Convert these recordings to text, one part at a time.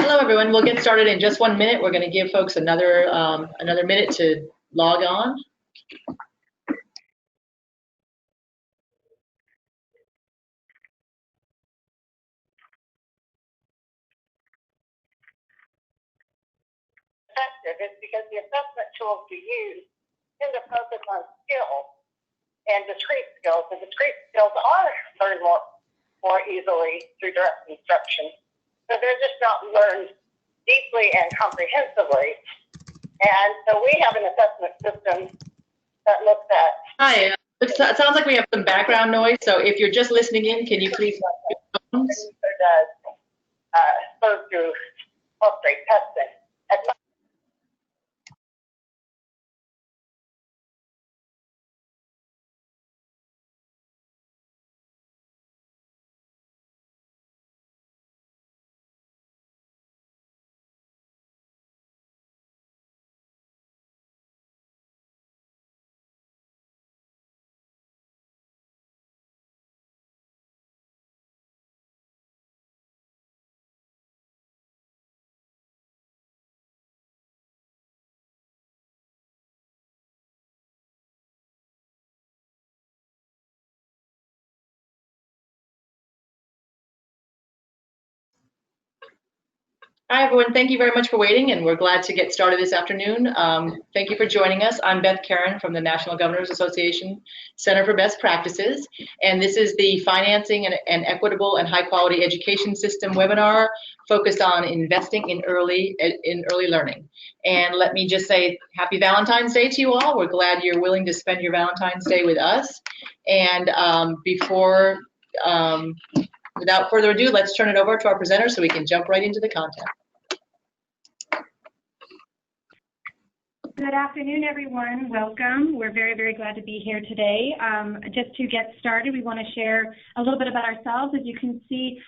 Hello, everyone. We'll get started in just 1 minute. We're going to give folks another minute to log on. Effective is because the assessment tools we use tend to focus on skills and discrete skills. The discrete skills are learned more easily through direct instruction. So they're just not learned deeply and comprehensively. And so we have an assessment system that looks at... Hi, it sounds like we have some background noise, so if you're just listening in, can you please... It does go through post-grade testing. Hi, everyone. Thank you very much for waiting, and we're glad to get started this afternoon. Thank you for joining us. I'm Beth Karen from the National Governors Association Center for Best Practices, and this is the Financing and Equitable and High Quality Education System webinar focused on investing in early learning. And let me just say Happy Valentine's Day to you all. We're glad you're willing to spend your Valentine's Day with us. And without further ado, let's turn it over to our presenter so we can jump right into the content. Good afternoon, everyone. Welcome. We're very, very glad to be here today. Just to get started, we want to share a little bit about ourselves. As you can see,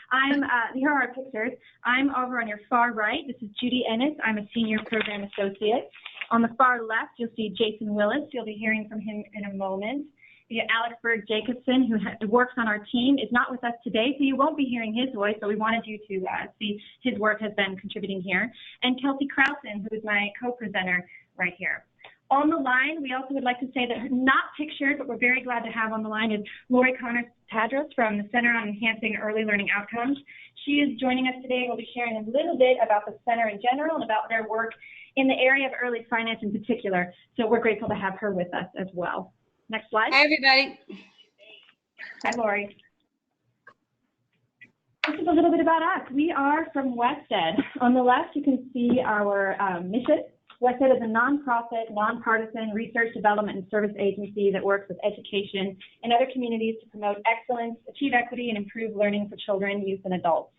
here are our pictures. I'm over on your far right. This is Judy Ennis. I'm a senior program associate. On the far left, you'll see Jason Willis. You'll be hearing from him in a moment. Alex Berg-Jacobsen, who works on our team, is not with us today, so you won't be hearing his voice, but we wanted you to see his work has been contributing here. And Kelsey Krausen, who is my co-presenter right here. On the line, we also would like to say that not pictured, but we're very glad to have on the line is Lori Connors-Tadros from the Center on Enhancing Early Learning Outcomes. She is joining us today and will be sharing a little bit about the center in general and about their work in the area of early finance in particular. So we're grateful to have her with us as well. Next slide. Hi, everybody. Hi, Lori. This is a little bit about us. We are from WestEd. On the left, you can see our mission. WestEd is a nonprofit, nonpartisan research development and service agency that works with education and other communities to promote excellence, achieve equity, and improve learning for children, youth, and adults.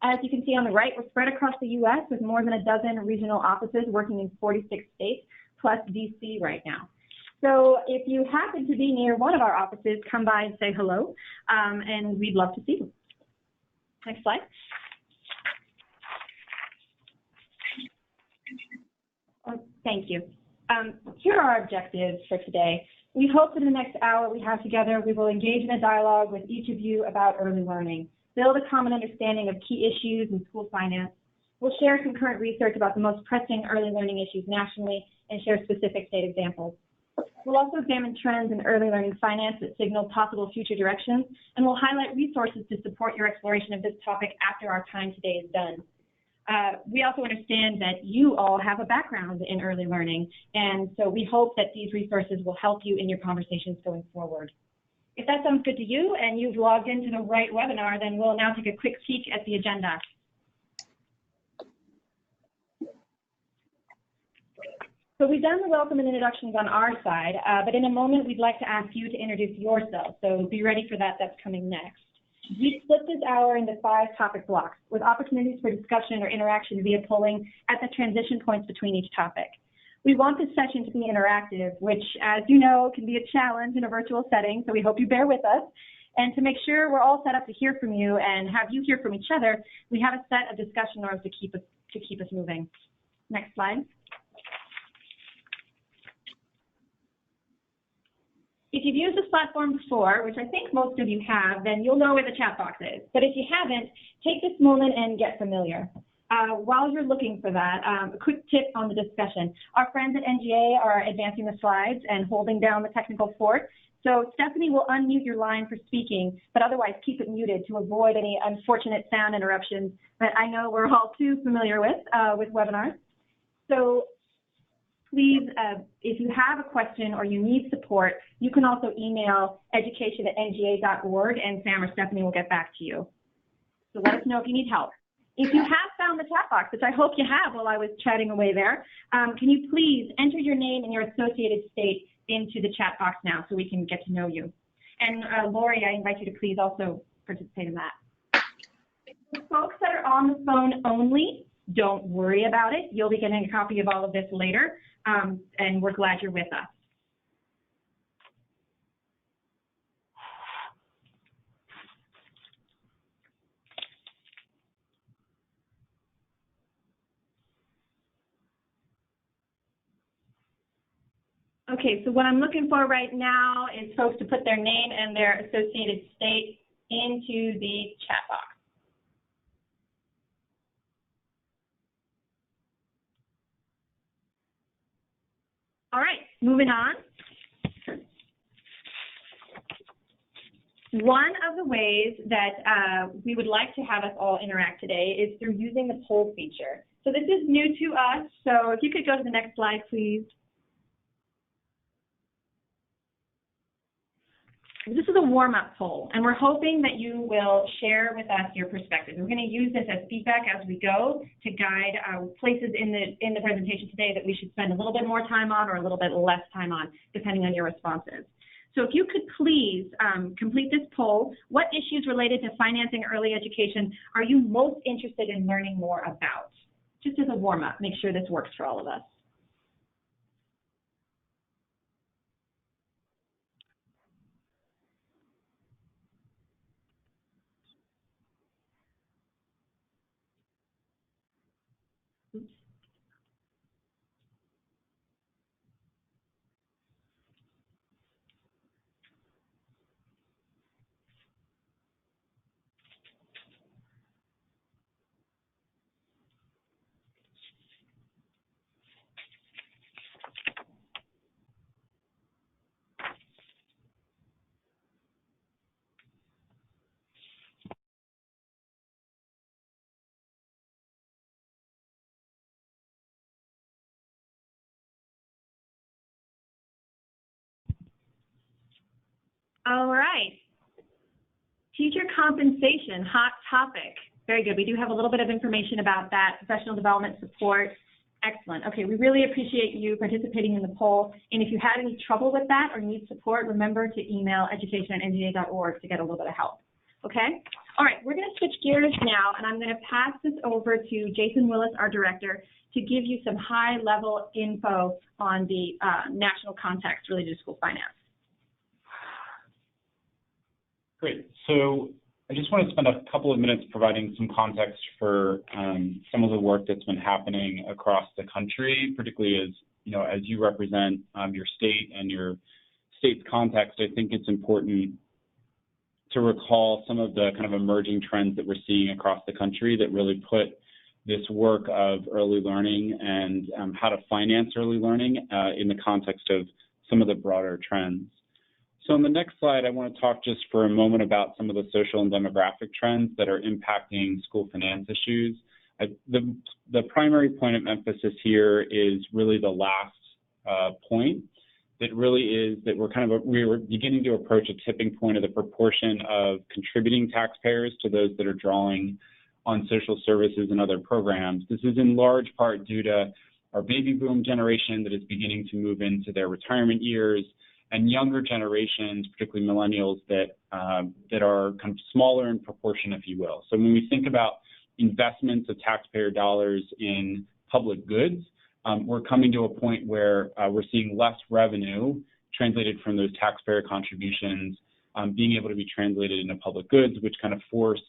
As you can see on the right, we're spread across the U.S. with more than a dozen regional offices working in 46 states, plus D.C. right now. So if you happen to be near one of our offices, come by and say hello, and we'd love to see you. Next slide. Thank you. Here are our objectives for today. We hope that in the next hour we have together, we will engage in a dialogue with each of you about early learning, build a common understanding of key issues in school finance. We'll share some current research about the most pressing early learning issues nationally and share specific state examples. We'll also examine trends in early learning finance that signal possible future directions, and we'll highlight resources to support your exploration of this topic after our time today is done. We also understand that you all have a background in early learning, and so we hope that these resources will help you in your conversations going forward. If that sounds good to you and you've logged into the right webinar, then we'll now take a quick peek at the agenda. So we've done the welcome and introductions on our side, but in a moment we'd like to ask you to introduce yourself, so be ready for that. That's coming next. We split this hour into 5 topic blocks with opportunities for discussion or interaction via polling at the transition points between each topic. We want this session to be interactive, which, as you know, can be a challenge in a virtual setting, so we hope you bear with us. And to make sure we're all set up to hear from you and have you hear from each other, we have a set of discussion norms to keep us moving. Next slide. If you've used this platform before, which I think most of you have, then you'll know where the chat box is. But if you haven't, take this moment and get familiar. While you're looking for that, a quick tip on the discussion. Our friends at NGA are advancing the slides and holding down the technical fort. So Stephanie will unmute your line for speaking, but otherwise keep it muted to avoid any unfortunate sound interruptions that I know we're all too familiar with webinars. So please, if you have a question or you need support, you can also email education@nga.org and Sam or Stephanie will get back to you. So let us know if you need help. If you have found the chat box, which I hope you have while I was chatting away there, can you please enter your name and your associated state into the chat box now so we can get to know you. And Lori, I invite you to please also participate in that. For folks that are on the phone only, don't worry about it. You'll be getting a copy of all of this later, and we're glad you're with us. Okay, so what I'm looking for right now is folks to put their name and their associated state into the chat box. All right, moving on. One of the ways that we would like to have us all interact today is through using the poll feature. So this is new to us, so if you could go to the next slide, please. This is a warm-up poll, and we're hoping that you will share with us your perspective. We're going to use this as feedback as we go to guide places in the presentation today that we should spend a little bit more time on or a little bit less time on, depending on your responses. So if you could please complete this poll, what issues related to financing early education are you most interested in learning more about? Just as a warm-up, make sure this works for all of us. Oops. All right. Teacher compensation, hot topic. Very good. We do have a little bit of information about that. Professional development support. Excellent. Okay, we really appreciate you participating in the poll. And if you had any trouble with that or need support, remember to email education@nga.org to get a little bit of help. Okay? All right, we're going to switch gears now, and I'm going to pass this over to Jason Willis, our director, to give you some high-level info on the national context related to school finance. Great. So I just want to spend a couple of minutes providing some context for some of the work that's been happening across the country, particularly as you represent your state and your state's context. I think it's important to recall some of the kind of emerging trends that we're seeing across the country that really put this work of early learning and how to finance early learning in the context of some of the broader trends. So on the next slide, I want to talk just for a moment about some of the social and demographic trends that are impacting school finance issues. The primary point of emphasis here is really the last point. That really is that we're beginning to approach a tipping point of the proportion of contributing taxpayers to those that are drawing on social services and other programs. This is in large part due to our baby boom generation that is beginning to move into their retirement years, and younger generations, particularly millennials, that are kind of smaller in proportion, if you will. So when we think about investments of taxpayer dollars in public goods, we're coming to a point where we're seeing less revenue translated from those taxpayer contributions being able to be translated into public goods, which kind of force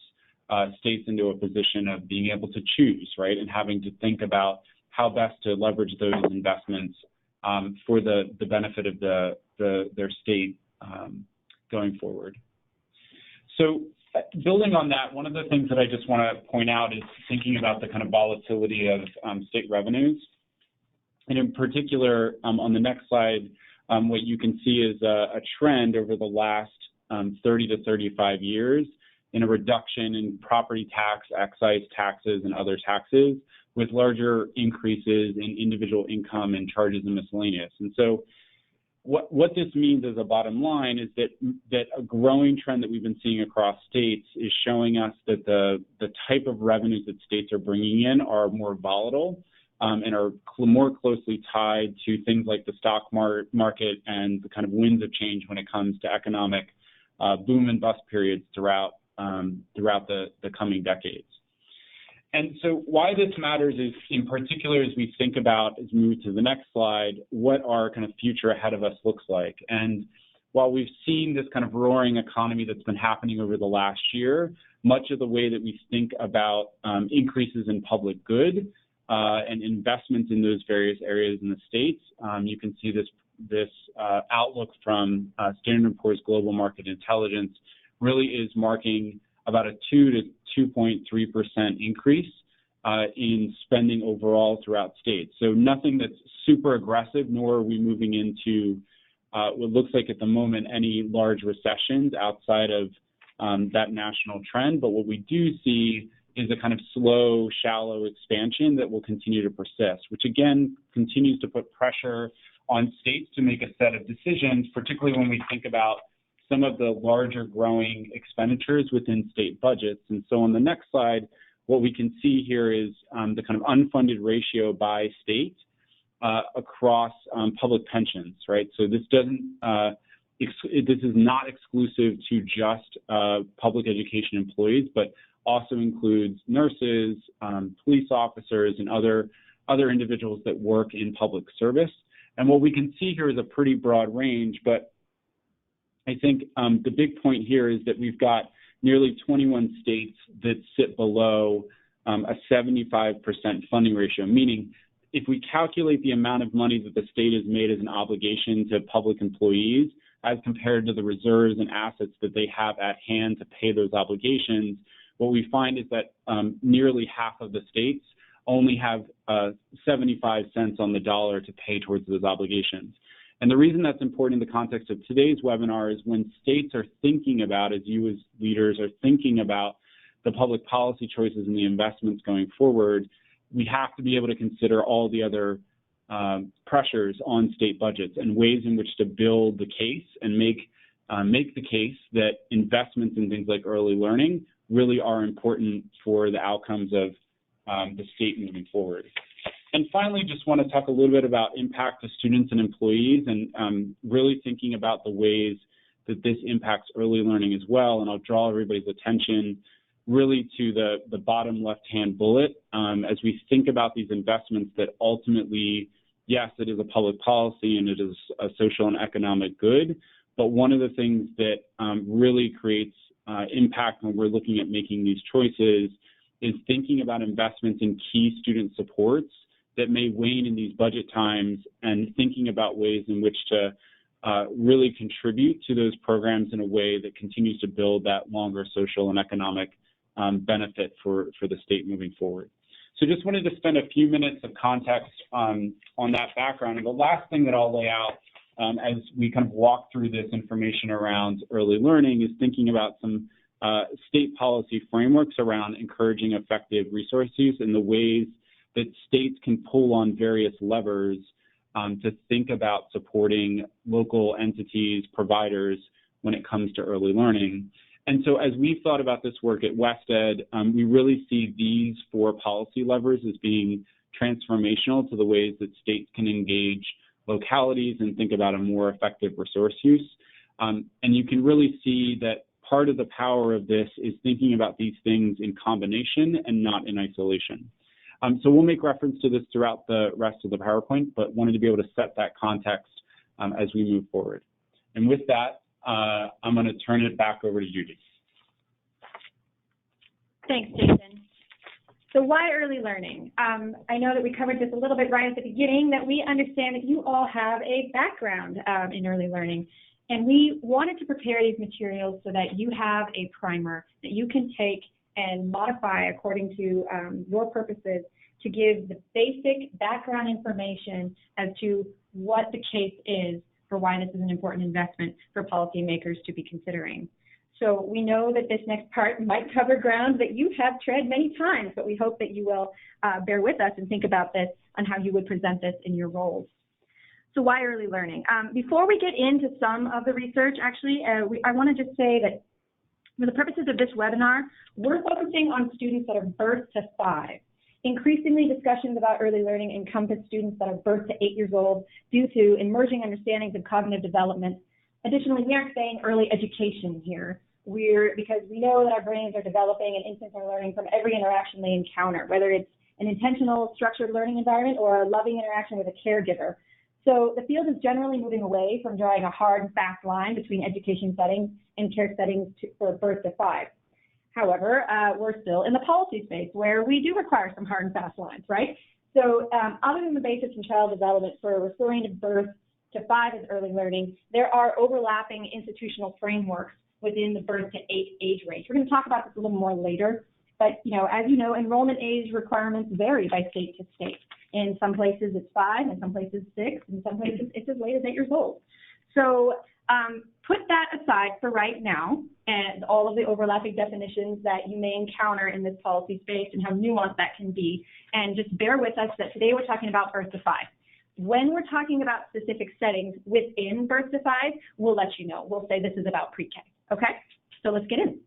states into a position of being able to choose, right, and having to think about how best to leverage those investments for the benefit of their state going forward. So building on that, one of the things that I just want to point out is thinking about the kind of volatility of state revenues. And in particular, on the next slide, what you can see is a trend over the last 30 to 35 years in a reduction in property tax, excise taxes, and other taxes, with larger increases in individual income and charges and miscellaneous. And so what this means as a bottom line is that a growing trend that we've been seeing across states is showing us that the type of revenues that states are bringing in are more volatile and are more closely tied to things like the stock market and the kind of winds of change when it comes to economic boom and bust periods throughout the coming decades. And so why this matters is, in particular, as we think about, as we move to the next slide, what our kind of future ahead of us looks like. And while we've seen this kind of roaring economy that's been happening over the last year, much of the way that we think about increases in public good and investments in those various areas in the states, you can see this outlook from Standard & Poor's Global Market Intelligence really is marking about a 2 to 2.3% increase in spending overall throughout states. So nothing that's super aggressive, nor are we moving into what looks like at the moment any large recessions outside of that national trend. But what we do see is a kind of slow, shallow expansion that will continue to persist, which again continues to put pressure on states to make a set of decisions, particularly when we think about some of the larger growing expenditures within state budgets. And so on the next slide, what we can see here is the kind of unfunded ratio by state across public pensions, right? So this doesn't, this is not exclusive to just public education employees, but also includes nurses, police officers, and other individuals that work in public service. And what we can see here is a pretty broad range, but I think the big point here is that we've got nearly 21 states that sit below a 75% funding ratio, meaning if we calculate the amount of money that the state has made as an obligation to public employees as compared to the reserves and assets that they have at hand to pay those obligations, what we find is that nearly half of the states only have 75 cents on the dollar to pay towards those obligations. And the reason that's important in the context of today's webinar is when states are thinking about, as you as leaders are thinking about the public policy choices and the investments going forward, we have to be able to consider all the other pressures on state budgets and ways in which to build the case and make the case that investments in things like early learning really are important for the outcomes of the state moving forward. And finally, just want to talk a little bit about impact to students and employees and really thinking about the ways that this impacts early learning as well. And I'll draw everybody's attention really to the bottom left-hand bullet as we think about these investments that ultimately, yes, it is a public policy and it is a social and economic good, but one of the things that really creates impact when we're looking at making these choices is thinking about investments in key student supports that may wane in these budget times and thinking about ways in which to really contribute to those programs in a way that continues to build that longer social and economic benefit for the state moving forward. So just wanted to spend a few minutes of context on that background. And the last thing that I'll lay out as we kind of walk through this information around early learning is thinking about some state policy frameworks around encouraging effective resource use and the ways that states can pull on various levers to think about supporting local entities, providers, when it comes to early learning. And so as we've thought about this work at WestEd, we really see these 4 policy levers as being transformational to the ways that states can engage localities and think about a more effective resource use. And you can really see that part of the power of this is thinking about these things in combination and not in isolation. So we'll make reference to this throughout the rest of the PowerPoint, but wanted to be able to set that context as we move forward. And with that, I'm going to turn it back over to Judy. Thanks, Jason. So why early learning? I know that we covered this a little bit right at the beginning, that we understand that you all have a background in early learning. And we wanted to prepare these materials so that you have a primer that you can take and modify according to your purposes to give the basic background information as to what the case is for why this is an important investment for policymakers to be considering. So we know that this next part might cover ground that you have tread many times, but we hope that you will bear with us and think about this on how you would present this in your roles. So why early learning? Before we get into some of the research, actually, I want to just say that for the purposes of this webinar, we're focusing on students that are birth to 5. Increasingly, discussions about early learning encompass students that are birth to 8 years old due to emerging understandings of cognitive development. Additionally, we aren't saying early education here. Because we know that our brains are developing and infants are learning from every interaction they encounter, whether it's an intentional, structured learning environment or a loving interaction with a caregiver. So the field is generally moving away from drawing a hard and fast line between education settings and care settings for birth to 5. However, we're still in the policy space where we do require some hard and fast lines, right? So other than the basics in child development for referring to birth to 5 as early learning, there are overlapping institutional frameworks within the birth to 8 age range. We're going to talk about this a little more later, but as you know, enrollment age requirements vary by state to state. In some places it's 5, in some places 6, in some places it's as late as 8 years old. So put that aside for right now and all of the overlapping definitions that you may encounter in this policy space and how nuanced that can be, and just bear with us that today we're talking about birth to 5. When we're talking about specific settings within birth to 5, we'll let you know. We'll say this is about pre-K. Okay, so let's get in.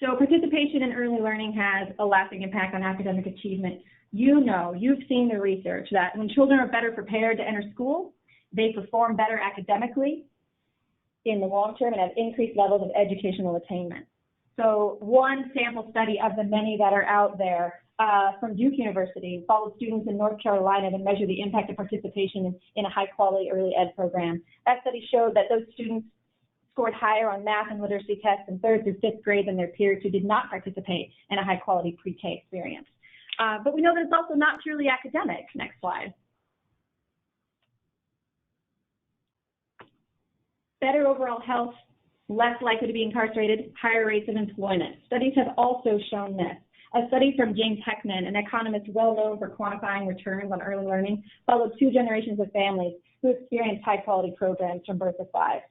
So participation in early learning has a lasting impact on academic achievement. You've seen the research that when children are better prepared to enter school, they perform better academically in the long term and have increased levels of educational attainment. So one sample study of the many that are out there from Duke University followed students in North Carolina to measure the impact of participation in a high-quality early ed program. That study showed that those students scored higher on math and literacy tests in 3rd through 5th grade than their peers who did not participate in a high-quality pre-K experience. But we know that it's also not purely academic. Next slide. Better overall health, less likely to be incarcerated, higher rates of employment. Studies have also shown this. A study from James Heckman, an economist well known for quantifying returns on early learning, followed 2 generations of families who experienced high-quality programs from birth to 5.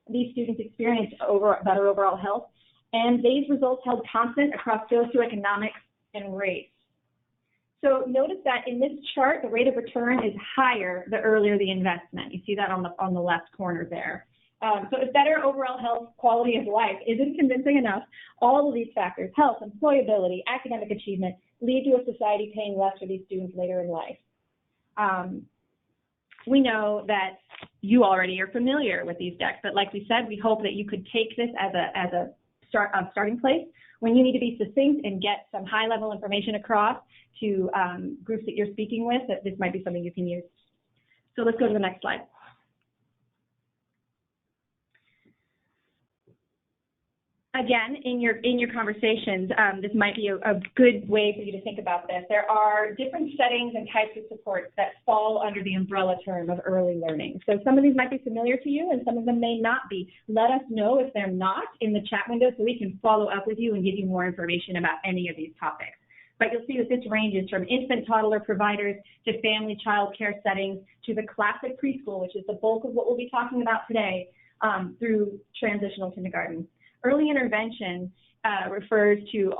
These students experienced better overall health, and these results held constant across socioeconomic and race. So notice that in this chart, the rate of return is higher the earlier the investment. You see that on the left corner there. So if better overall health, quality of life isn't convincing enough, all of these factors, health, employability, academic achievement, lead to a society paying less for these students later in life. We know that you already are familiar with these decks, but like we said, we hope that you could take this as a starting place when you need to be succinct and get some high-level information across to groups that you're speaking with, that this might be something you can use. So let's go to the next slide. Again, in your conversations, this might be a good way for you to think about this. There are different settings and types of supports that fall under the umbrella term of early learning. So some of these might be familiar to you and some of them may not be. Let us know if they're not in the chat window so we can follow up with you and give you more information about any of these topics. But you'll see that this ranges from infant toddler providers to family child care settings to the classic preschool, which is the bulk of what we'll be talking about today, through transitional kindergarten. Early intervention refers to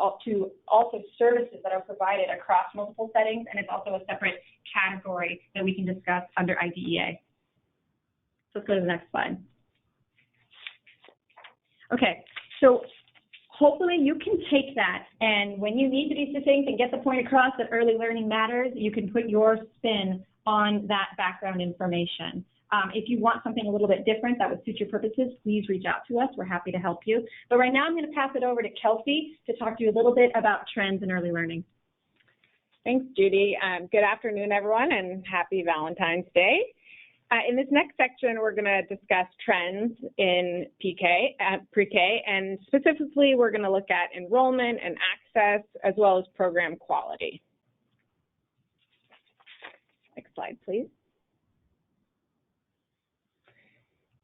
also services that are provided across multiple settings, and it's also a separate category that we can discuss under IDEA. So let's go to the next slide. Okay, so hopefully you can take that, and when you need to be succinct and get the point across that early learning matters, you can put your spin on that background information. If you want something a little bit different that would suit your purposes, please reach out to us. We're happy to help you. But right now I'm going to pass it over to Kelsey to talk to you a little bit about trends in early learning. Thanks, Judy. Good afternoon, everyone, and happy Valentine's Day. In this next section, we're going to discuss trends in pre-K, and specifically, we're going to look at enrollment and access, as well as program quality. Next slide, please.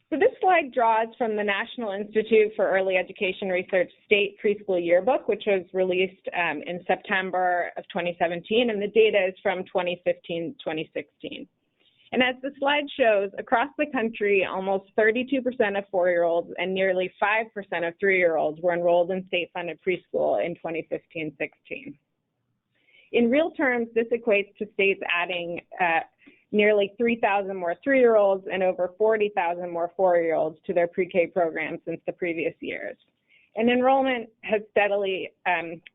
So this slide draws from the National Institute for Early Education Research State Preschool Yearbook, which was released in September of 2017, and the data is from 2015-2016. And as the slide shows, across the country, almost 32% of 4-year-olds and nearly 5% of 3-year-olds were enrolled in state-funded preschool in 2015-16. In real terms, this equates to states adding nearly 3,000 more 3-year-olds and over 40,000 more 4-year-olds to their pre-K programs since the previous years. And enrollment has steadily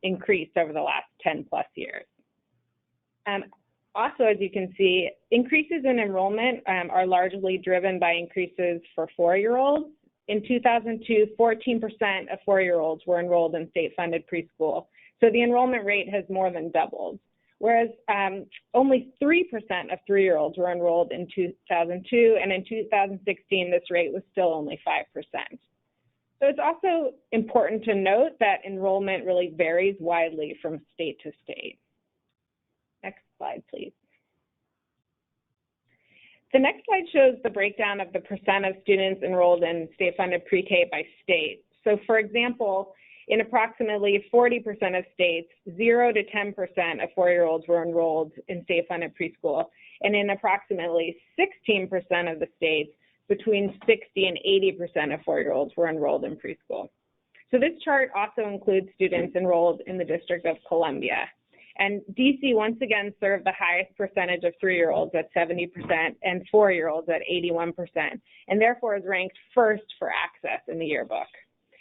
increased over the last 10 plus years. Also, as you can see, increases in enrollment are largely driven by increases for 4-year-olds. In 2002, 14% of 4-year-olds were enrolled in state-funded preschool, so the enrollment rate has more than doubled. Whereas only 3% of 3-year-olds were enrolled in 2002, and in 2016, this rate was still only 5%. So it's also important to note that enrollment really varies widely from state to state. Next slide, please. The next slide shows the breakdown of the percent of students enrolled in state-funded pre-K by state. So for example, in approximately 40% of states, 0 to 10% of 4-year-olds were enrolled in state-funded preschool, and in approximately 16% of the states, between 60 and 80% of 4-year-olds were enrolled in preschool. So this chart also includes students enrolled in the District of Columbia. And DC once again served the highest percentage of 3-year-olds at 70% and 4-year-olds at 81%, and therefore is ranked first for access in the yearbook.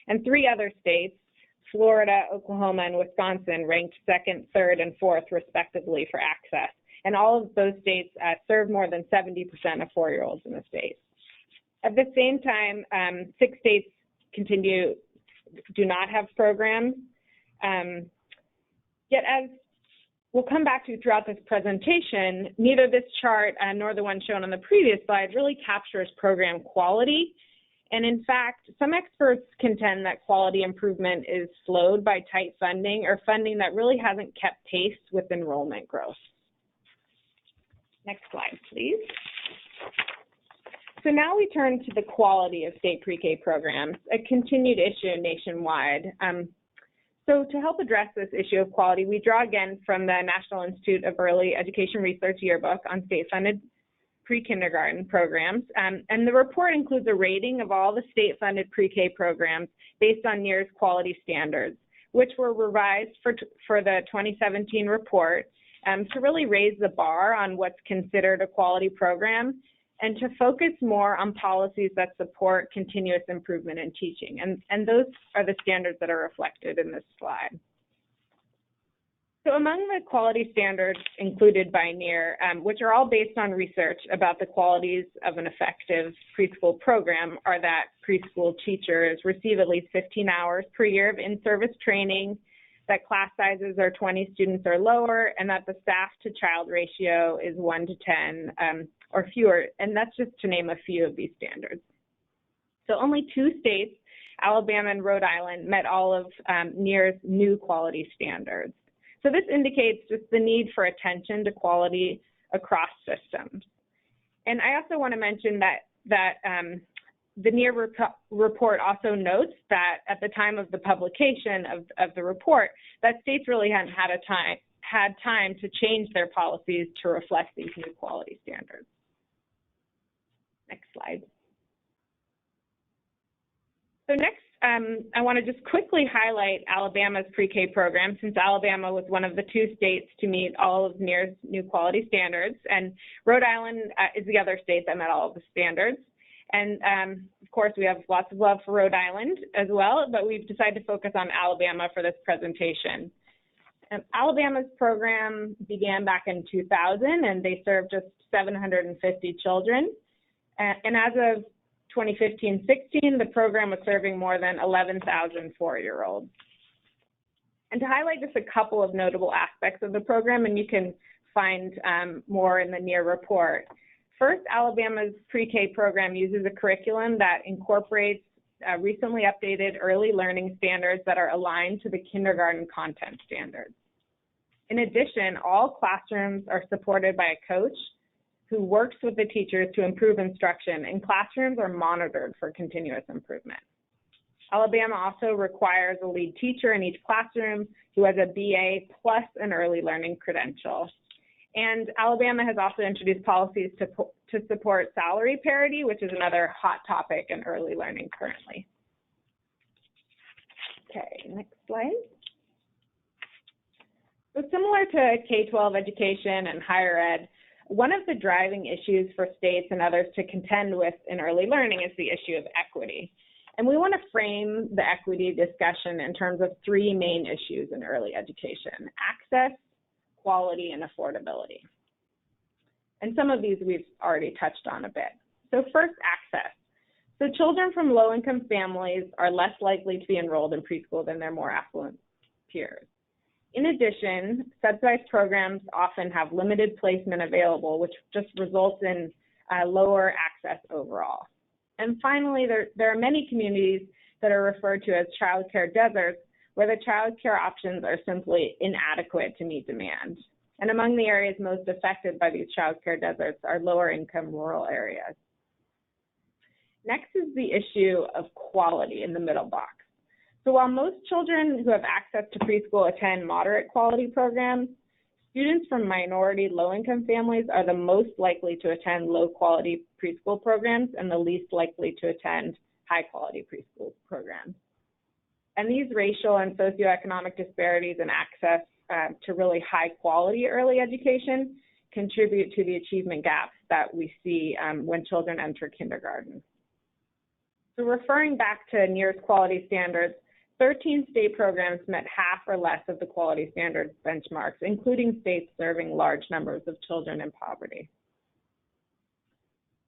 And 3 other states, Florida, Oklahoma, and Wisconsin, ranked second, third, and fourth respectively for access. And all of those states serve more than 70% of 4-year-olds in the state. At the same time, 6 states do not have programs. Yet as we'll come back to throughout this presentation, neither this chart nor the one shown on the previous slide really captures program quality. And in fact, some experts contend that quality improvement is slowed by tight funding or funding that really hasn't kept pace with enrollment growth. Next slide, please. So now we turn to the quality of state pre-K programs, a continued issue nationwide. So to help address this issue of quality, we draw again from the National Institute of Early Education Research Yearbook on state-funded pre-kindergarten programs. And the report includes a rating of all the state-funded pre-K programs based on NEAR's quality standards, which were revised for the 2017 report to really raise the bar on what's considered a quality program and to focus more on policies that support continuous improvement in teaching. And those are the standards that are reflected in this slide. So among the quality standards included by NEAR, which are all based on research about the qualities of an effective preschool program, are that preschool teachers receive at least 15 hours per year of in-service training, that class sizes are 20 students or lower, and that the staff-to-child ratio is 1 to 10 or fewer, and that's just to name a few of these standards. So only 2 states, Alabama and Rhode Island, met all of NEAR's new quality standards. So this indicates just the need for attention to quality across systems. And I also want to mention that the NEAR report also notes that at the time of the publication of the report, that states really hadn't had time to change their policies to reflect these new quality standards. Next slide. So next, I want to just quickly highlight Alabama's pre-K program, since Alabama was one of the 2 states to meet all of NEAR's new quality standards, and Rhode Island is the other state that met all of the standards. And of course, we have lots of love for Rhode Island as well, but we've decided to focus on Alabama for this presentation. Alabama's program began back in 2000, and they served just 750 children. And as of 2015-16, the program was serving more than 11,000 4-year-olds. And to highlight just a couple of notable aspects of the program, and you can find more in the NEAR report. First, Alabama's pre-K program uses a curriculum that incorporates recently updated early learning standards that are aligned to the kindergarten content standards. In addition, all classrooms are supported by a coach who works with the teachers to improve instruction, and classrooms are monitored for continuous improvement. Alabama also requires a lead teacher in each classroom who has a BA plus an early learning credential. And Alabama has also introduced policies to support salary parity, which is another hot topic in early learning currently. Okay, next slide. So similar to K-12 education and higher ed, one of the driving issues for states and others to contend with in early learning is the issue of equity. And we want to frame the equity discussion in terms of three main issues in early education: access, quality, and affordability. And some of these we've already touched on a bit. So first, access. So children from low-income families are less likely to be enrolled in preschool than their more affluent peers. In addition, subsidized programs often have limited placement available, which just results in lower access overall. And finally, there are many communities that are referred to as child care deserts, where the child care options are simply inadequate to meet demand. And among the areas most affected by these child care deserts are lower income rural areas. Next is the issue of quality in the middle box. So while most children who have access to preschool attend moderate quality programs, students from minority low-income families are the most likely to attend low-quality preschool programs and the least likely to attend high-quality preschool programs. And these racial and socioeconomic disparities in access to really high-quality early education contribute to the achievement gaps that we see when children enter kindergarten. So referring back to NEAR's quality standards, 13 state programs met half or less of the quality standards benchmarks, including states serving large numbers of children in poverty.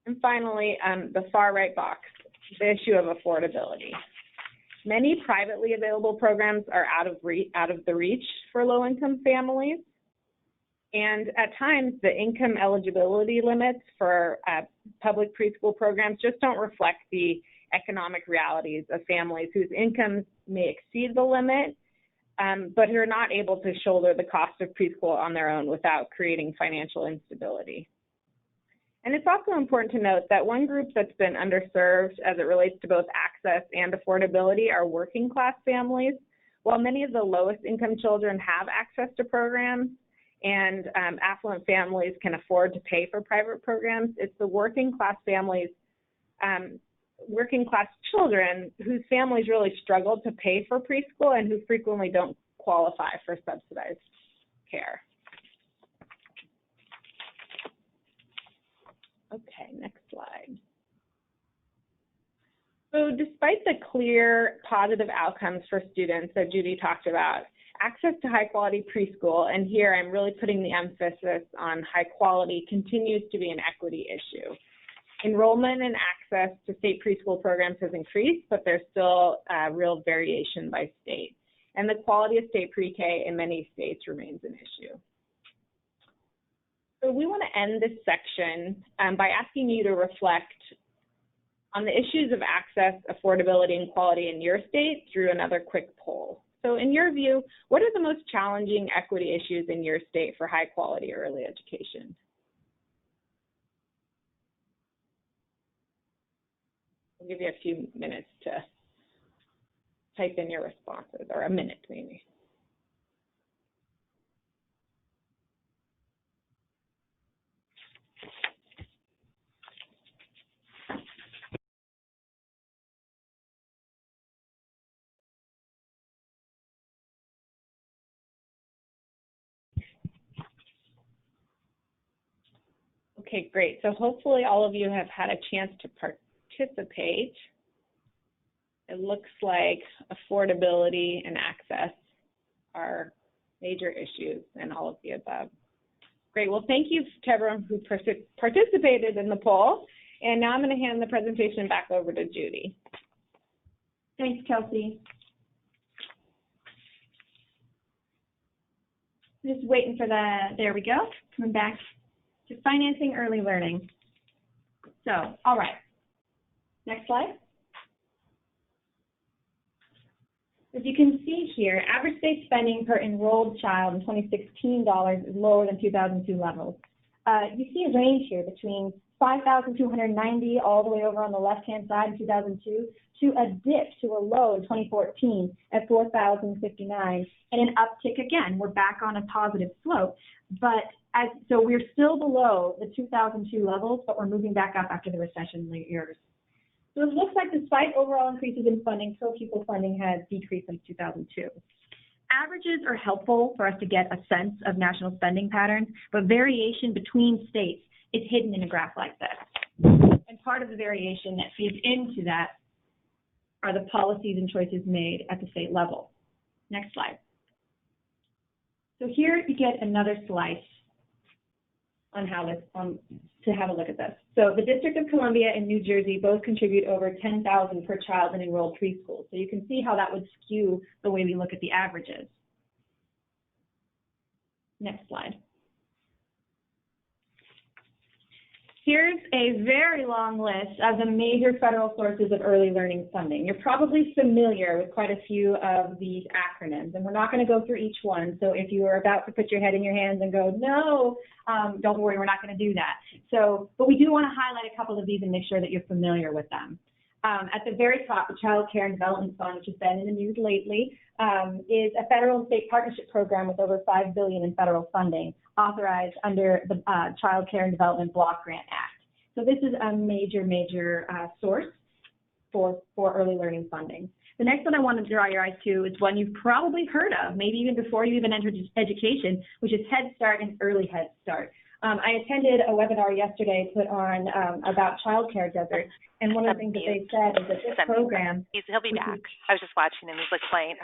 And finally, the far right box, the issue of affordability. Many privately available programs are out of the reach for low-income families. And at times, the income eligibility limits for public preschool programs just don't reflect the economic realities of families whose incomes may exceed the limit, but who are not able to shoulder the cost of preschool on their own without creating financial instability. And it's also important to note that one group that's been underserved as it relates to both access and affordability are working class families. While many of the lowest income children have access to programs and affluent families can afford to pay for private programs, it's the working class families, working class children whose families really struggle to pay for preschool and who frequently don't qualify for subsidized care. Okay, next slide. So despite the clear positive outcomes for students that Judy talked about, access to high quality preschool, and here I'm really putting the emphasis on high quality, continues to be an equity issue. Enrollment and access to state preschool programs has increased, but there's still real variation by state. And the quality of state pre-K in many states remains an issue. So we want to end this section by asking you to reflect on the issues of access, affordability, and quality in your state through another quick poll. So in your view, what are the most challenging equity issues in your state for high quality early education? I'll give you a few minutes to type in your responses, or a minute maybe. Okay, great. So hopefully all of you have had a chance to participate. It looks like affordability and access are major issues and all of the above. Great. Well, thank you to everyone who participated in the poll. And now I'm going to hand the presentation back over to Judy. Thanks, Kelsey. Just waiting for there we go. Coming back to financing early learning. So, all right. Next slide. As you can see here, average state spending per enrolled child in 2016 dollars is lower than 2002 levels. You see a range here between 5,290 all the way over on the left-hand side in 2002 to a dip to a low in 2014 at 4,059 and an uptick again. We're back on a positive slope, but so we're still below the 2002 levels, but we're moving back up after the recession years. So it looks like despite overall increases in funding, per pupil funding has decreased since 2002. Averages are helpful for us to get a sense of national spending patterns, but variation between states is hidden in a graph like this. And part of the variation that feeds into that are the policies and choices made at the state level. Next slide. So here you get another slice on how this, to have a look at this. So the District of Columbia and New Jersey both contribute over $10,000 per child in enrolled preschool. So you can see how that would skew the way we look at the averages. Next slide. Here's a very long list of the major federal sources of early learning funding. You're probably familiar with quite a few of these acronyms, and we're not going to go through each one. So if you are about to put your head in your hands and go, no, don't worry, we're not going to do that. So, but we do want to highlight a couple of these and make sure that you're familiar with them. At the very top, the Child Care and Development Fund, which has been in the news lately, is a federal and state partnership program with over $5 billion in federal funding, authorized under the Child Care and Development Block Grant Act. So this is a major source for early learning funding. The next one I want to draw your eyes to is one you've probably heard of, maybe even before you even entered education, which is Head Start and Early Head Start. I attended a webinar yesterday put on about childcare deserts, and one of the things that they said is that this program... He'll be back. I was just watching him. He's like playing.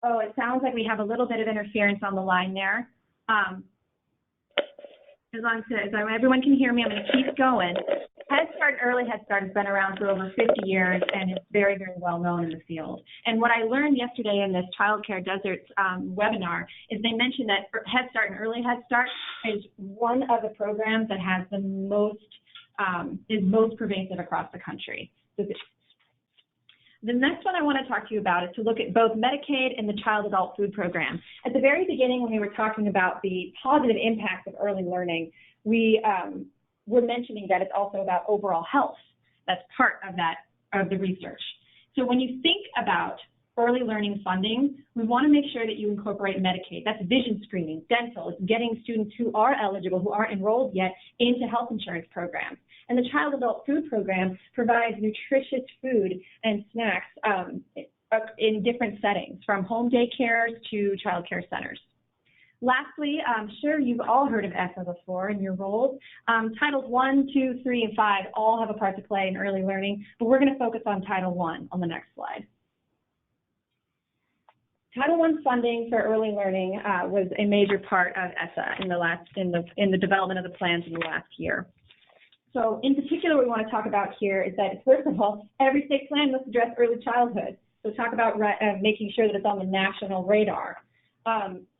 Oh, it sounds like we have a little bit of interference on the line there. As long as everyone can hear me, I'm going to keep going. Head Start and Early Head Start has been around for over 50 years and is very well known in the field. And what I learned yesterday in this Child Care Deserts webinar is they mentioned that Head Start and Early Head Start is one of the programs that has the most, is most pervasive across the country. So the next one I want to talk to you about is to look at both Medicaid and the Child Adult Food Program. At the very beginning, when we were talking about the positive impacts of early learning, we were mentioning that it's also about overall health. That's part of the research. So when you think about early learning funding, we want to make sure that you incorporate Medicaid. That's vision screening, dental, it's getting students who are eligible, who aren't enrolled yet, into health insurance programs. And the Child Adult Food Program provides nutritious food and snacks in different settings, from home daycares to child care centers. Lastly, I'm sure you've all heard of ESSA before in your roles. Titles 1, 2, 3, and 5 all have a part to play in early learning, but we're going to focus on Title I on the next slide. Title I funding for early learning was a major part of ESSA in the development of the plans in the last year. So in particular, what we want to talk about here is that, first of all, every state plan must address early childhood. So talk about making sure that it's on the national radar.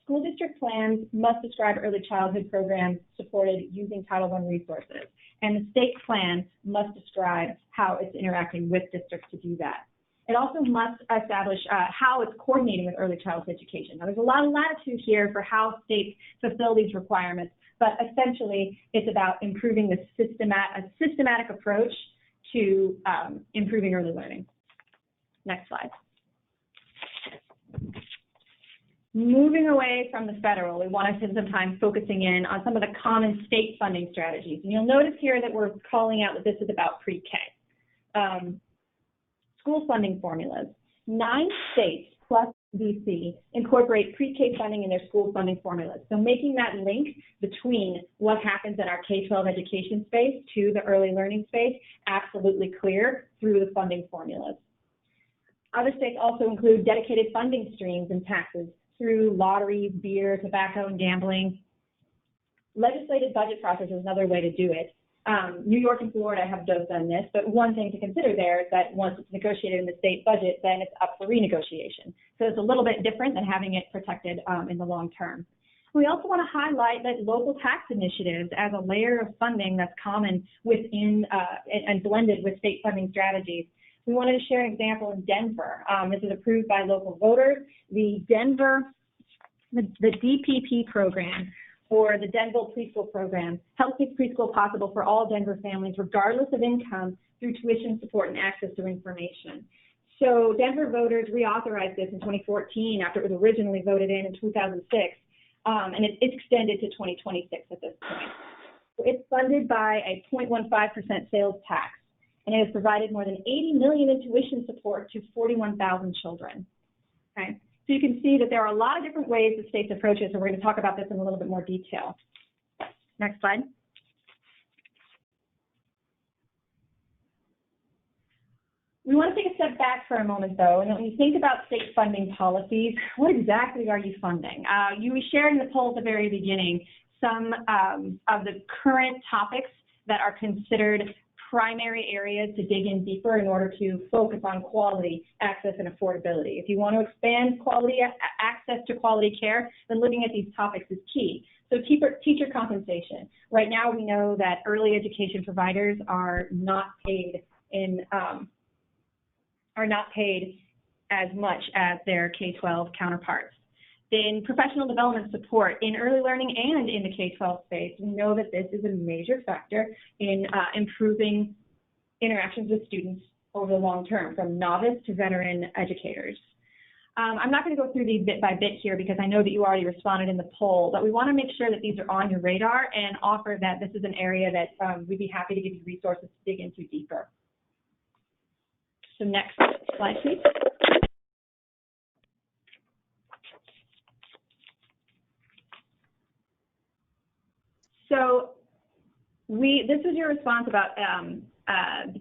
School district plans must describe early childhood programs supported using Title I resources. And the state plan must describe how it's interacting with districts to do that. It also must establish how it's coordinating with early childhood education. Now, there's a lot of latitude here for how states fulfill these requirements, but essentially it's about improving a systematic approach to improving early learning. Next slide. Moving away from the federal, we want to spend some time focusing in on some of the common state funding strategies. And you'll notice here that we're calling out that this is about pre-K. School funding formulas. 9 states plus DC incorporate pre-K funding in their school funding formulas. So making that link between what happens in our K-12 education space to the early learning space absolutely clear through the funding formulas. Other states also include dedicated funding streams and taxes through lotteries, beer, tobacco, and gambling. Legislative budget process is another way to do it. New York and Florida have both done this, but one thing to consider there is that once it's negotiated in the state budget, then it's up for renegotiation. So it's a little bit different than having it protected in the long term. We also want to highlight that local tax initiatives as a layer of funding that's common within and blended with state funding strategies. We wanted to share an example in Denver. This is approved by local voters. The DPP program or the Denville Preschool Program, helps make preschool possible for all Denver families, regardless of income, through tuition support and access to information. So Denver voters reauthorized this in 2014 after it was originally voted in 2006, and it's extended to 2026 at this point. It's funded by a 0.15% sales tax, and it has provided more than $80 million in tuition support to 41,000 children. Okay, so you can see that there are a lot of different ways the states approach it, so we're going to talk about this in a little bit more detail. Next slide. We want to take a step back for a moment, though, and when you think about state funding policies, what exactly are you funding? We shared in the poll at the very beginning some of the current topics that are considered primary areas to dig in deeper in order to focus on quality, access, and affordability. If you want to expand quality access to quality care, then looking at these topics is key. So teacher compensation. Right now, we know that early education providers are not paid as much as their K-12 counterparts. In professional development support in early learning and in the K-12 space, we know that this is a major factor in improving interactions with students over the long term, from novice to veteran educators. I'm not going to go through these bit by bit here because I know that you already responded in the poll, but we want to make sure that these are on your radar and offer that this is an area that we'd be happy to give you resources to dig into deeper. So next slide, please. So this was your response about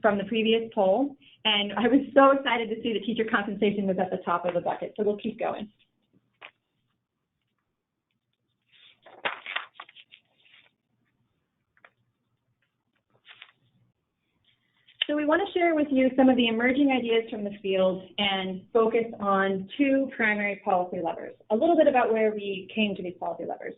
from the previous poll, and I was so excited to see that teacher compensation was at the top of the bucket, so we'll keep going. So we want to share with you some of the emerging ideas from the field and focus on two primary policy levers. A little bit about where we came to these policy levers.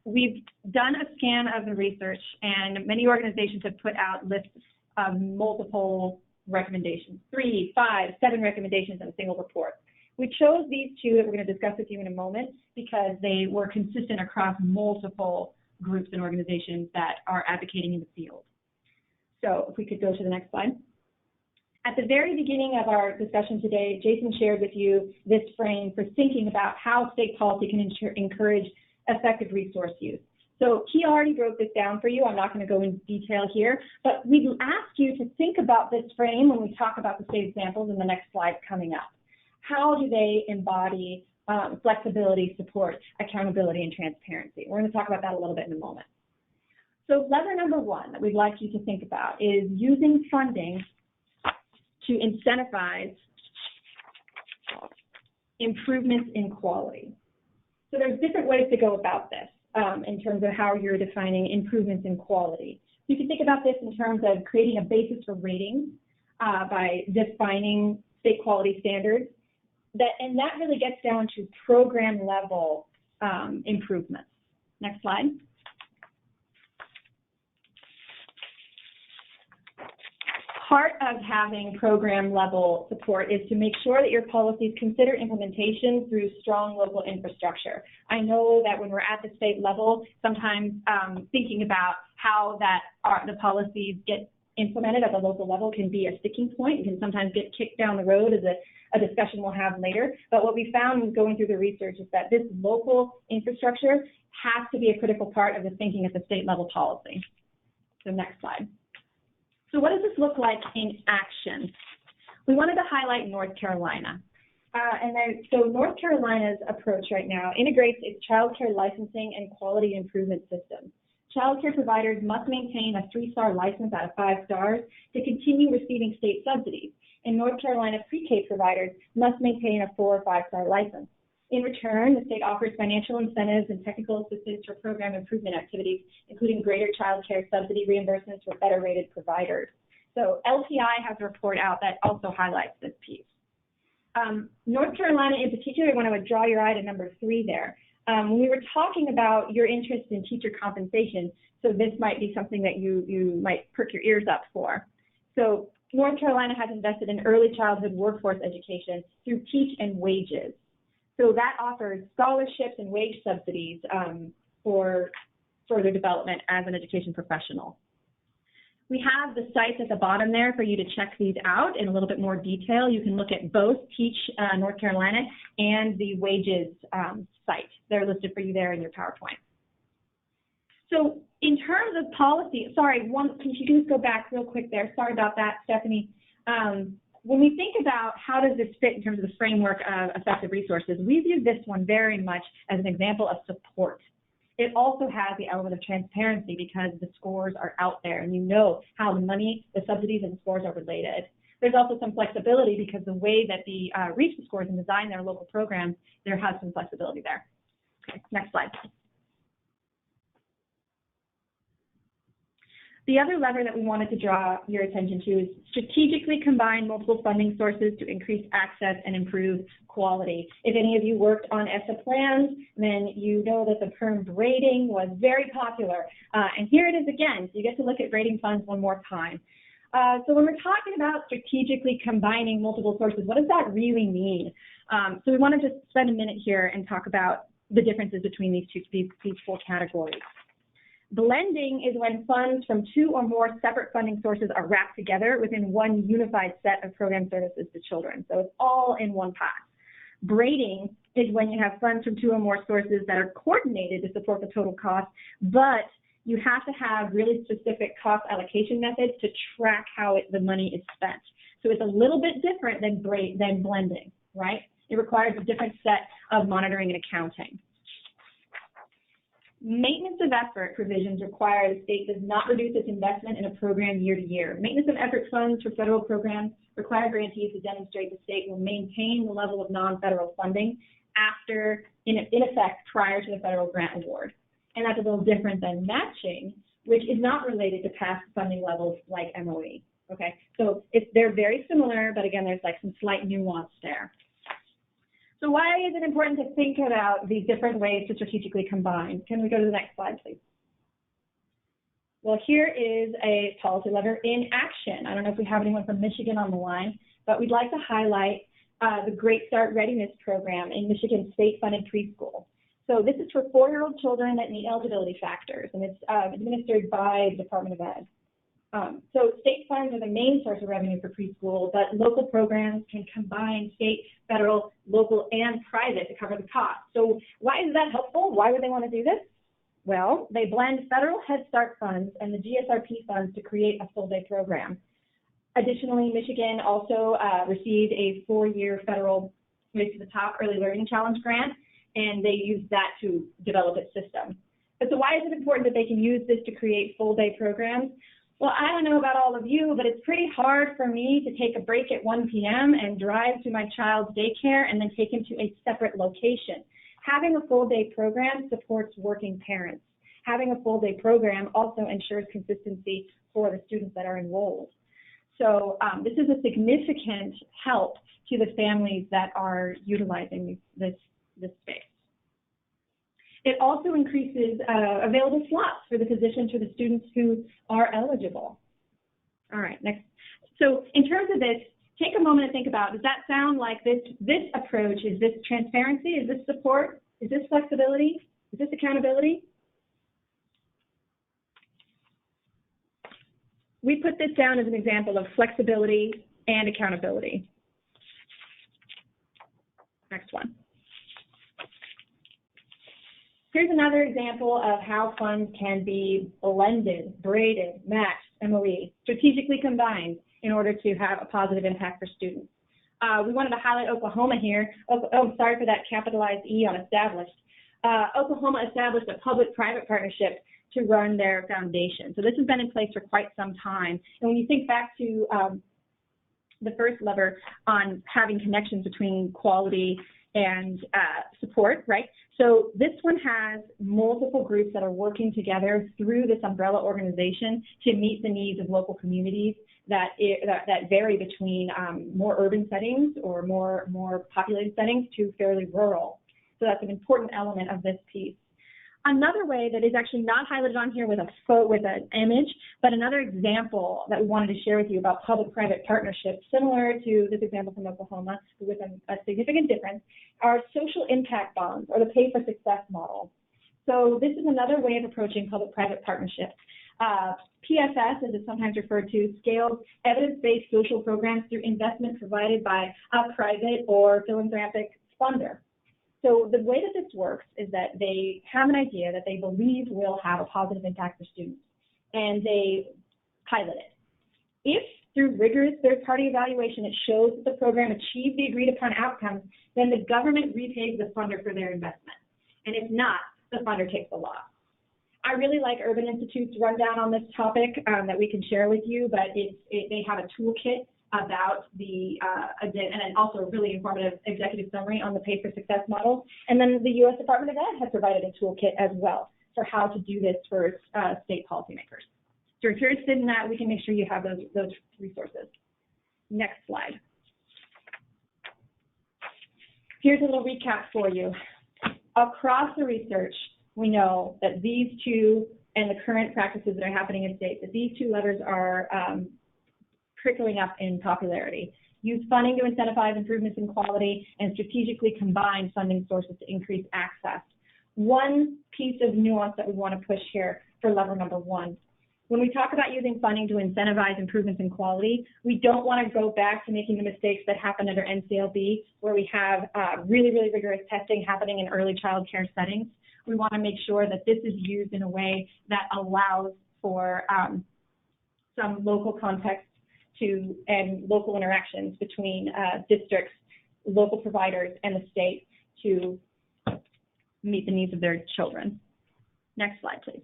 We've done a scan of the research, and many organizations have put out lists of multiple recommendations, 3, 5, 7 recommendations in a single report. We chose these two that we're going to discuss with you in a moment because they were consistent across multiple groups and organizations that are advocating in the field. So if we could go to the next slide. At the very beginning of our discussion today, Jason shared with you this frame for thinking about how state policy can encourage effective resource use. So he already broke this down for you. I'm not going to go into detail here, but we'd ask you to think about this frame when we talk about the state examples in the next slide coming up. How do they embody flexibility, support, accountability, and transparency? We're going to talk about that a little bit in a moment. So lever number one that we'd like you to think about is using funding to incentivize improvements in quality. So there's different ways to go about this in terms of how you're defining improvements in quality. You can think about this in terms of creating a basis for ratings by defining state quality standards. And that really gets down to program level improvements. Next slide. Part of having program level support is to make sure that your policies consider implementation through strong local infrastructure. I know that when we're at the state level, sometimes thinking about how the policies get implemented at the local level can be a sticking point and can sometimes get kicked down the road as a discussion we'll have later. But what we found going through the research is that this local infrastructure has to be a critical part of the thinking at the state level policy. So next slide. So what does this look like in action? We wanted to highlight North Carolina. So North Carolina's approach right now integrates its child care licensing and quality improvement system. Child care providers must maintain a 3-star license out of 5 stars to continue receiving state subsidies. In North Carolina, pre-K providers must maintain a 4 or 5-star license. In return, the state offers financial incentives and technical assistance for program improvement activities, including greater child care subsidy reimbursements for better rated providers. So LTI has a report out that also highlights this piece. North Carolina in particular, I want to draw your eye to number 3 there. When we were talking about your interest in teacher compensation, so this might be something that you might perk your ears up for. So North Carolina has invested in early childhood workforce education through Teach and Wages. So that offers scholarships and wage subsidies for further development as an education professional. We have the sites at the bottom there for you to check these out in a little bit more detail. You can look at both Teach North Carolina and the Wages site. They're listed for you there in your PowerPoint. So in terms of policy, sorry, can you just go back real quick there? Sorry about that, Stephanie. When we think about how does this fit in terms of the framework of effective resources, we view this one very much as an example of support. It also has the element of transparency because the scores are out there and you know how the money, the subsidies, and the scores are related. There's also some flexibility because the way that the reach the scores and design their local programs, there has some flexibility there. Okay, next slide. The other lever that we wanted to draw your attention to is strategically combine multiple funding sources to increase access and improve quality. If any of you worked on ESSA plans, then you know that the term braiding was very popular. And here it is again, so you get to look at braiding funds one more time. So when we're talking about strategically combining multiple sources, what does that really mean? So we want to just spend a minute here and talk about the differences between these four categories. Blending is when funds from two or more separate funding sources are wrapped together within one unified set of program services to children. So it's all in one pot. Braiding is when you have funds from two or more sources that are coordinated to support the total cost, but you have to have really specific cost allocation methods to track how the money is spent. So it's a little bit different than blending, right? It requires a different set of monitoring and accounting. Maintenance of effort provisions require the state does not reduce its investment in a program year to year. Maintenance of effort funds for federal programs require grantees to demonstrate the state will maintain the level of non-federal funding after, in effect, prior to the federal grant award. And that's a little different than matching, which is not related to past funding levels like MOE. Okay, so they're very similar, but again, there's like some slight nuance there. So why is it important to think about these different ways to strategically combine? Can we go to the next slide, please? Well, here is a policy lever in action. I don't know if we have anyone from Michigan on the line, but we'd like to highlight the Great Start Readiness program in Michigan state-funded preschool. So this is for 4-year-old children that meet eligibility factors, and it's administered by the Department of Ed. So state funds are the main source of revenue for preschool, but local programs can combine state, federal, local, and private to cover the cost. So why is that helpful? Why would they want to do this? Well, they blend federal Head Start funds and the GSRP funds to create a full-day program. Additionally, Michigan also received a 4-year federal Race to the Top Early Learning Challenge grant, and they used that to develop its system. But so why is it important that they can use this to create full-day programs? Well, I don't know about all of you, but it's pretty hard for me to take a break at 1 p.m. and drive to my child's daycare and then take him to a separate location. Having a full-day program supports working parents. Having a full-day program also ensures consistency for the students that are enrolled. So this is a significant help to the families that are utilizing this space. It also increases available slots for the positions for the students who are eligible. All right, next. So in terms of this, take a moment and think about, does that sound like this approach? Is this transparency? Is this support? Is this flexibility? Is this accountability? We put this down as an example of flexibility and accountability. Next one. Here's another example of how funds can be blended, braided, matched, MOE, strategically combined in order to have a positive impact for students. We wanted to highlight Oklahoma here. Oh, sorry for that capitalized E on established. Oklahoma established a public-private partnership to run their foundation. So this has been in place for quite some time. And when you think back to the first lever on having connections between quality and support, right? So this one has multiple groups that are working together through this umbrella organization to meet the needs of local communities that vary between more urban settings or more populated settings to fairly rural. So that's an important element of this piece. Another way that is actually not highlighted on here with an image, but another example that we wanted to share with you about public-private partnerships, similar to this example from Oklahoma, with a significant difference, are social impact bonds or the pay for success model. So this is another way of approaching public-private partnerships. PSS, as it's sometimes referred to, scales evidence-based social programs through investment provided by a private or philanthropic funder. So the way that this works is that they have an idea that they believe will have a positive impact for students, and they pilot it. If through rigorous third-party evaluation it shows that the program achieved the agreed-upon outcomes, then the government repays the funder for their investment. And if not, the funder takes the loss. I really like Urban Institute's rundown on this topic that we can share with you, but they have a toolkit about and then also a really informative executive summary on the Pay for Success model. And then the U.S. Department of Ed has provided a toolkit as well for how to do this for state policymakers. So if you're interested in that, we can make sure you have those resources. Next slide. Here's a little recap for you. Across the research, we know that these two and the current practices that are happening in states, that these two levers are trickling up in popularity. Use funding to incentivize improvements in quality and strategically combine funding sources to increase access. One piece of nuance that we want to push here for lever number one. When we talk about using funding to incentivize improvements in quality, we don't want to go back to making the mistakes that happened under NCLB, where we have really, really rigorous testing happening in early child care settings. We want to make sure that this is used in a way that allows for some local context and local interactions between districts, local providers, and the state to meet the needs of their children. Next slide, please.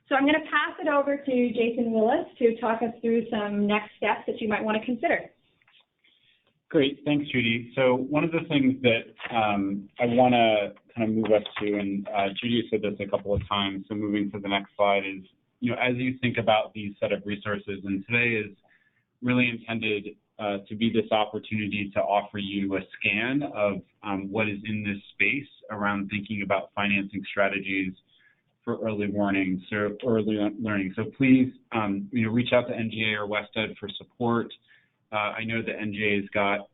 So I'm going to pass it over to Jason Willis to talk us through some next steps that you might want to consider. Great, thanks, Judy. So one of the things that I want to kind of move us to, and Judy said this a couple of times, so moving to the next slide is, as you think about these set of resources, and today is really intended to be this opportunity to offer you a scan of what is in this space around thinking about financing strategies for early learning. So please, reach out to NGA or WestEd for support. I know that NGA's got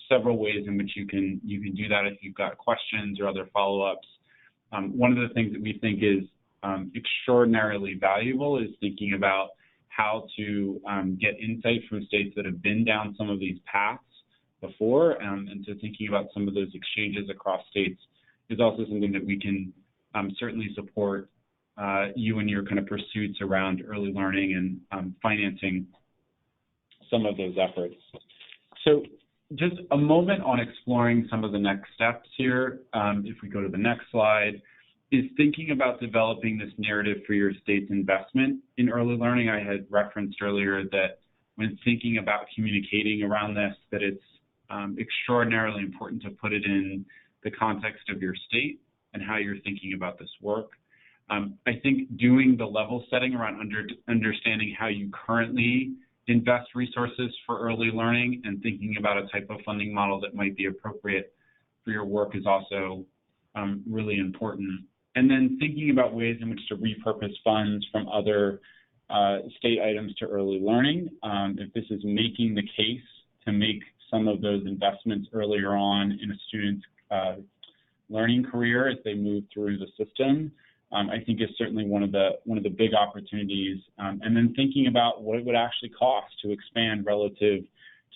several ways in which you can do that if you've got questions or other follow-ups. One of the things that we think is extraordinarily valuable is thinking about how to get insight from states that have been down some of these paths before, and so thinking about some of those exchanges across states is also something that we can certainly support you in your kind of pursuits around early learning and financing some of those efforts. So just a moment on exploring some of the next steps here. If we go to the next slide, is thinking about developing this narrative for your state's investment in early learning. I had referenced earlier that when thinking about communicating around this, that it's extraordinarily important to put it in the context of your state and how you're thinking about this work. I think doing the level setting around understanding how you currently invest resources for early learning and thinking about a type of funding model that might be appropriate for your work is also really important. And then thinking about ways in which to repurpose funds from other state items to early learning. If this is making the case to make some of those investments earlier on in a student's learning career as they move through the system, I think is certainly one of the big opportunities. And then thinking about what it would actually cost to expand relative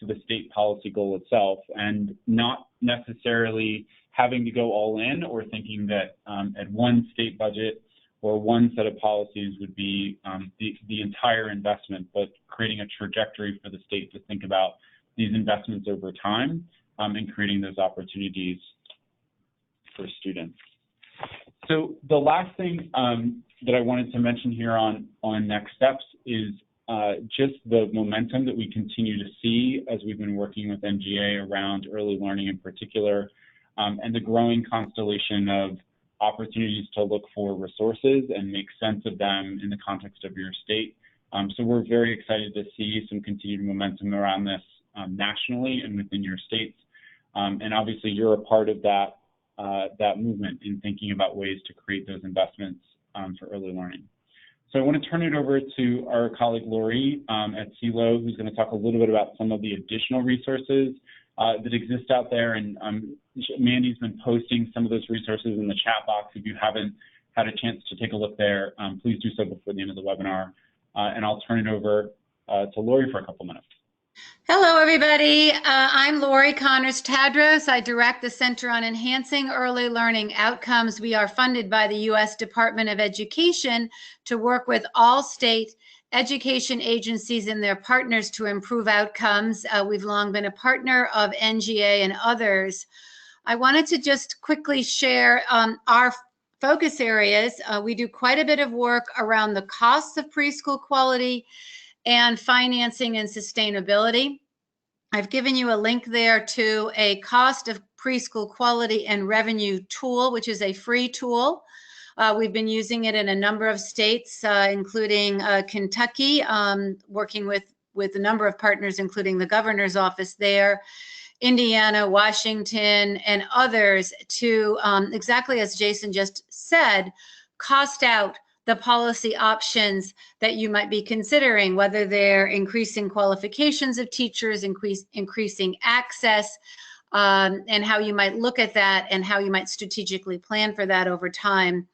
to the state policy goal itself, and not necessarily having to go all in or thinking that at one state budget or one set of policies would be the entire investment, but creating a trajectory for the state to think about these investments over time and creating those opportunities for students. So the last thing that I wanted to mention here on next steps is just the momentum that we continue to see as we've been working with NGA around early learning in particular, and the growing constellation of opportunities to look for resources and make sense of them in the context of your state. So we're very excited to see some continued momentum around this nationally and within your states. And obviously you're a part of that movement in thinking about ways to create those investments for early learning. So I want to turn it over to our colleague Lori at CELO, who's going to talk a little bit about some of the additional resources that exist out there, and Mandy's been posting some of those resources in the chat box. If you haven't had a chance to take a look there, please do so before the end of the webinar. And I'll turn it over to Lori for a couple minutes. Hello, everybody. I'm Lori Connors-Tadros. I direct the Center on Enhancing Early Learning Outcomes. We are funded by the U.S. Department of Education to work with all state education agencies and their partners to improve outcomes. We've long been a partner of NGA and others. I wanted to just quickly share our focus areas. We do quite a bit of work around the costs of preschool quality and financing and sustainability. I've given you a link there to a cost of preschool quality and revenue tool, which is a free tool. We've been using it in a number of states, including Kentucky, working with a number of partners, including the governor's office there, Indiana, Washington, and others to, exactly as Jason just said, cost out the policy options that you might be considering, whether they're increasing qualifications of teachers, increasing access, and how you might look at that and how you might strategically plan for that over time.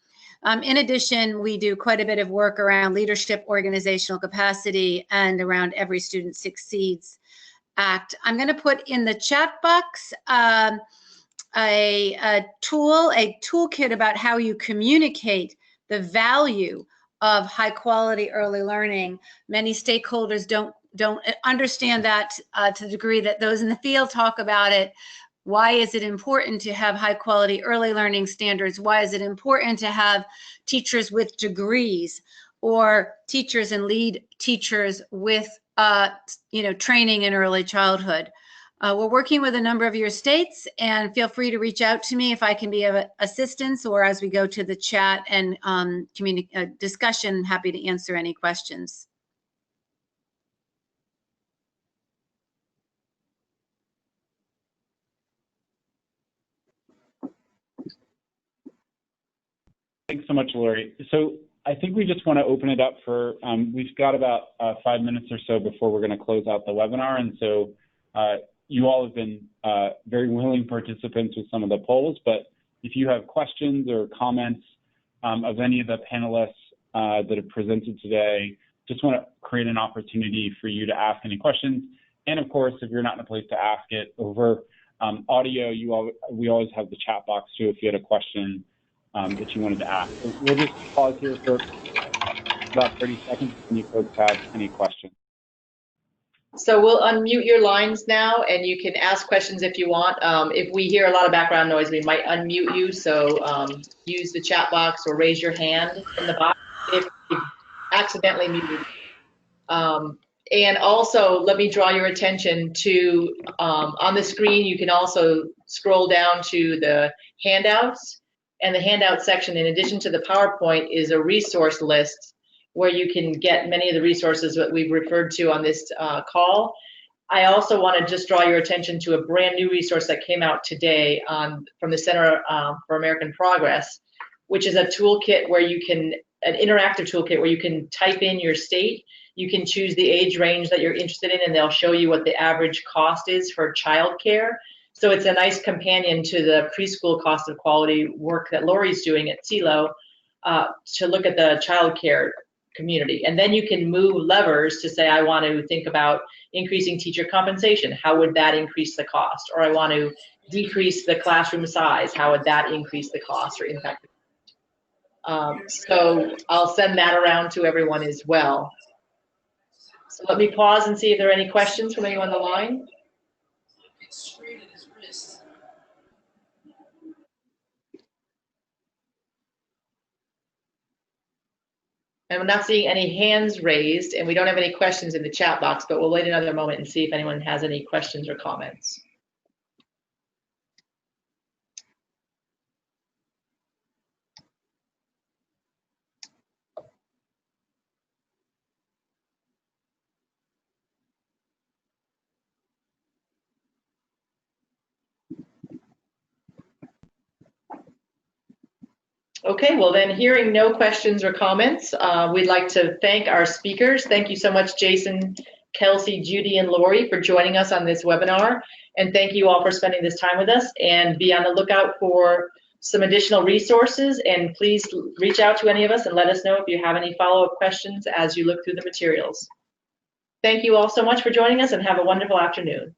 In addition, we do quite a bit of work around leadership, organizational capacity, and around Every Student Succeeds Act. I'm going to put in the chat box a toolkit about how you communicate the value of high quality early learning. Many stakeholders don't understand that to the degree that those in the field talk about it. Why is it important to have high quality early learning standards? Why is it important to have teachers with degrees or teachers and lead teachers with training in early childhood? We're working with a number of your states, and feel free to reach out to me if I can be of assistance, or as we go to the chat and discussion, happy to answer any questions. Thanks so much, Lori. So I think we just want to open it up for, we've got about 5 minutes or so before we're going to close out the webinar. And so you all have been very willing participants with some of the polls, but if you have questions or comments of any of the panelists that have presented today, just want to create an opportunity for you to ask any questions. And of course, if you're not in a place to ask it over audio, we always have the chat box too if you had a question that you wanted to ask. So we'll just pause here for about 30 seconds and you folks have any questions. So we'll unmute your lines now, and you can ask questions if you want. If we hear a lot of background noise, we might unmute you. So use the chat box or raise your hand in the box if you accidentally muted. And also, let me draw your attention to, on the screen, you can also scroll down to the handouts. And the handout section, in addition to the PowerPoint, is a resource list where you can get many of the resources that we've referred to on this call. I also want to just draw your attention to a brand new resource that came out today from the Center for American Progress, which is a toolkit where you can, an interactive toolkit where you can type in your state, you can choose the age range that you're interested in, and they'll show you what the average cost is for childcare. So it's a nice companion to the preschool cost of quality work that Lori's doing at CELO to look at the childcare community. And then you can move levers to say, I want to think about increasing teacher compensation. How would that increase the cost? Or I want to decrease the classroom size. How would that increase the cost or impact? So I'll send that around to everyone as well. So let me pause and see if there are any questions from anyone on the line. And I'm not seeing any hands raised, and we don't have any questions in the chat box, but we'll wait another moment and see if anyone has any questions or comments. Okay, well then, hearing no questions or comments, we'd like to thank our speakers. Thank you so much, Jason, Kelsey, Judy, and Lori for joining us on this webinar. And thank you all for spending this time with us, and be on the lookout for some additional resources, and please reach out to any of us and let us know if you have any follow-up questions as you look through the materials. Thank you all so much for joining us, and have a wonderful afternoon.